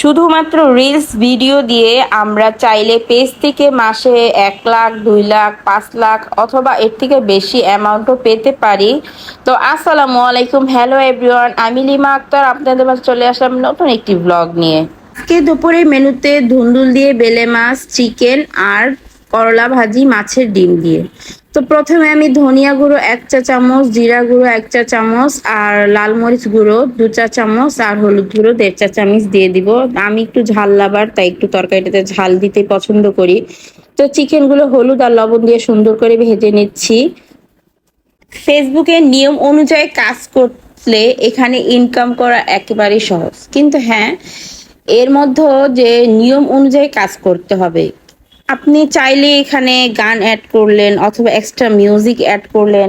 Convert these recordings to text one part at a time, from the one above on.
শুধুমাত্র reels video দিয়ে আমরা চাইলে পেজ থেকে মাসে 1 লাখ, 2 লাখ, 5 লাখ অথবা এর থেকে বেশি অ্যামাউন্টও পেতে পারি। তো আসসালামু আলাইকুম, হ্যালো এভরিওয়ান, আমি লিমা আক্তার আপনাদের মাঝে চলে আসলাম নতুন একটি ব্লগ নিয়ে। আজকে দুপুরে মেনুতে ধুন্দুল দিয়ে বেলে মাছ, চিকেন আর করলা ভাজি মাছের ডিম দিয়ে। তো প্রথমে আমি ধনিয়া গুঁড়ো 1 চা চামচ, জিরা গুঁড়ো 1 চা চামচ আর লাল মরিচ গুঁড়ো 2 চা চামচ আর হলুদ গুঁড়ো 1.5 চা চামচ দিয়ে দিব। আমি একটু ঝাল লাভার, তাই একটু তরকারিটাতে ঝাল দিতে পছন্দ করি। তো চিকেন গুলো হলুদ আর লবণ দিয়ে সুন্দর করে ভেজে নিচ্ছি। ফেসবুকে নিয়ম অনুযায়ী কাজ করলে এখানে ইনকাম করা একেবারেই সহজ, কিন্তু হ্যাঁ, এর মধ্যে যে নিয়ম অনুযায়ী কাজ করতে হবে। আপনি চাইলে এখানে গান অ্যাড করলেন অথবা এক্সট্রা মিউজিক অ্যাড করলেন,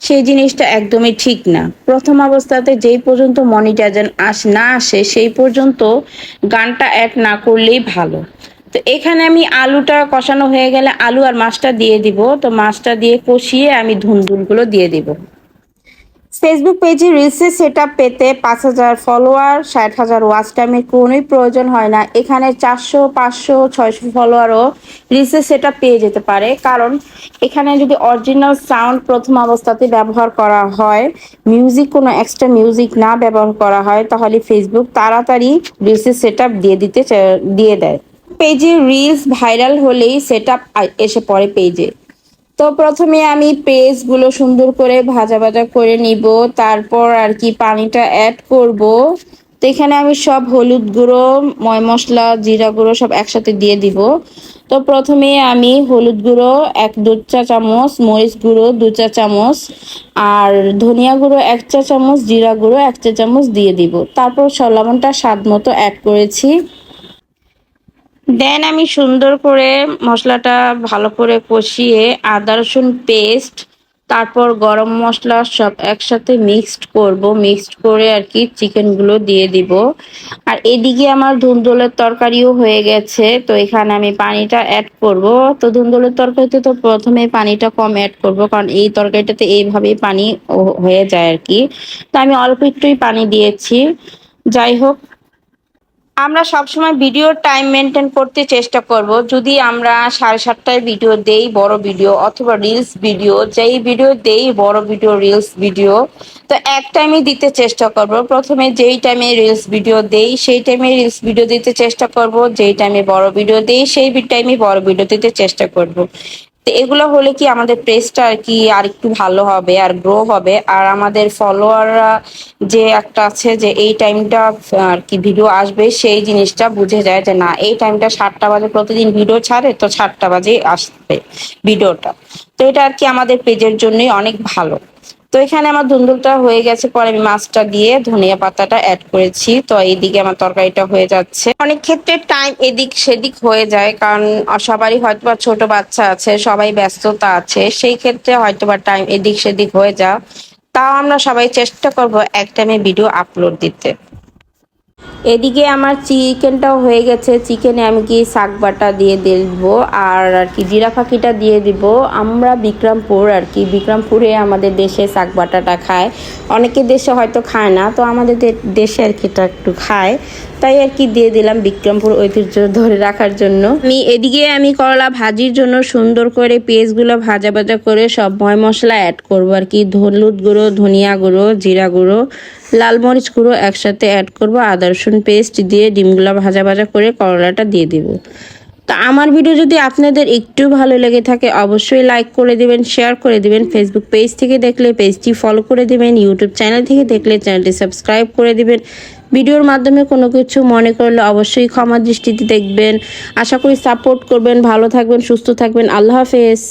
সেই জিনিসটা একদমই ঠিক না। প্রথম অবস্থাতে যেই পর্যন্ত মনিটাইজেশন না আসে সেই পর্যন্ত গানটা অ্যাড না করলেই ভালো। তো এখানে আমি আলুটা কষানো হয়ে গেলে আলু আর মাছটা দিয়ে দিব। তো মাছটা দিয়ে কষিয়ে আমি ধুন্দুলগুলো দিয়ে দিব। ফেসবুক পেজে রিলসের সেটআপ পেতে 5,000 ফলোয়ার, 60,000 ওয়াচ টাইমের কোনোই প্রয়োজন হয় না। এখানে 400, 500, 600 ফলোয়ারও রিলসের সেটআপ পেয়ে যেতে পারে, কারণ এখানে যদি অরিজিনাল সাউন্ড প্রথম অবস্থাতে ব্যবহার করা হয়, মিউজিক কোনো এক্সট্রা মিউজিক না ব্যবহার করা হয়, তাহলে ফেসবুক তাড়াতাড়ি রিলসের সেটআপ দিয়ে দেয়। পেজে রিলস ভাইরাল হলেই সেটআপ এসে পড়ে পেজে। তো প্রথমে আমি পেস্টগুলো সুন্দর করে ভাজা ভাজা করে নিব, তারপর আর কি পানিটা অ্যাড করব। তো এখানে আমি সব হলুদ গুঁড়ো, ময় মশলা, জিরা গুঁড়ো সব একসাথে দিয়ে দিব। তো প্রথমে আমি হলুদ গুঁড়ো 1-2 চা চামচ, মরিচ গুঁড়ো 2 চা চামচ আর ধনিয়া গুঁড়ো 1 চা চামচ, জিরা গুঁড়ো 1 চা চামচ দিয়ে দিব। তারপর লবণটা স্বাদ মতো অ্যাড করেছি। দেন আমি সুন্দর করে মশলাটা ভালো করে কষিয়ে আদা রসুন পেস্ট, তারপর গরম মশলা সব একসাথে মিক্সড করে আর কি চিকেনগুলো দিয়ে দিব। আর এদিকে আমার ধুন্দুলের তরকারিও হয়ে গেছে। তো এখানে আমি পানিটা অ্যাড করব। তো ধুন্দুলের তরকারিতে তো প্রথমে পানিটা কম অ্যাড করব, কারণ এই তরকারিটাতে এইভাবেই পানি হয়ে যায় আর কি। তো আমি অল্প একটুই পানি দিয়েছি। যাই হোক, আমরা সবসময় ভিডিওর টাইম মেনটেন করতে চেষ্টা করব। যদি আমরা 7:30টায় ভিডিও দেই, বড় ভিডিও অথবা রিলস ভিডিও, যেই ভিডিও দেই বড় ভিডিও রিলস ভিডিও, তো এক টাইমে দিতে চেষ্টা করব। প্রথমে যেই টাইমে রিলস ভিডিও দেই সেই টাইমে রিলস ভিডিও দিতে চেষ্টা করব, যেই টাইমে বড় ভিডিও দেই সেই টাইমে বড় ভিডিও দিতে চেষ্টা করব। তো এগুলো হলে কি আমাদের পেজটা আর কি আর একটু ভালো হবে আর গ্রো হবে। আর আমাদের ফলোয়াররা যে একটা আছে যে এই টাইমটা আর কি ভিডিও আসবে, সেই জিনিসটা বুঝে যায় যে না, এই টাইমটা 7টা বাজে প্রতিদিন ভিডিও ছাড়ে, তো 7টা বাজে আসবে ভিডিওটা। তো এটা আর কি আমাদের পেজের জন্যই অনেক ভালো। তো এখানে আমার ধুন্দুলটা হয়ে গেছে, পরে আমি মাছটা দিয়ে ধনিয়া পাতাটা অ্যাড করেছি। তো এইদিকে আমার তরকারিটা হয়ে যাচ্ছে। অনেক ক্ষেত্রে টাইম এদিক সেদিক হয়ে যায়, কারণ সবারই হয়তোবা ছোট বাচ্চা আছে, সবাই ব্যস্ততা আছে, সেই ক্ষেত্রে হয়তোবা টাইম এদিক সেদিক হয়ে যায়। তাও আমরা সবাই চেষ্টা করব এক টাইমে ভিডিও আপলোড দিতে। এদিকে আমার চিকেনটাও হয়ে গেছে। চিকেনে আমি কি শাক বাটা দিয়ে দিব আর আর কি জিরা ফাঁকিটা দিয়ে দিব। আমরা বিক্রমপুর আর কি, বিক্রমপুরে আমাদের দেশে শাক বাটাটা খায়, অনেকে দেশে হয়তো খায় না, তো আমাদের দেশে আর কি এটা একটু খায়, তাই আর কি দিয়ে দিলাম বিক্রমপুর ঐতিহ্য ধরে রাখার জন্য। এদিকে আমি করলা ভাজির জন্য সুন্দর করে পেঁয়াজগুলো ভাজা ভাজা করে সব ময় মশলা অ্যাড করবো আর কি। হলুদ গুঁড়ো, ধনিয়া গুঁড়ো, জিরা গুঁড়ো, লাল মরিচ গুঁড়ো একসাথে অ্যাড করব। আদা রসুন পেস্ট দিয়ে ডিমগুলো ভাজা ভাজা করে করলাটা দিয়ে দিব। তো আমার ভিডিও যদি আপনাদের একটু ভালো লেগে থাকে অবশ্যই লাইক করে দিবেন, শেয়ার করে দিবেন। ফেসবুক পেজ থেকে দেখলে পেজটি ফলো করে দিবেন, ইউটিউব চ্যানেল থেকে দেখলে চ্যানেলটি সাবস্ক্রাইব করে দিবেন। ভিডিওর মাধ্যমে কোনো কিছু মনে করলে অবশ্যই ক্ষমা দৃষ্টিতে দেখবেন। আশা করি সাপোর্ট করবেন। ভালো থাকবেন, সুস্থ থাকবেন। আল্লাহ হাফেজ।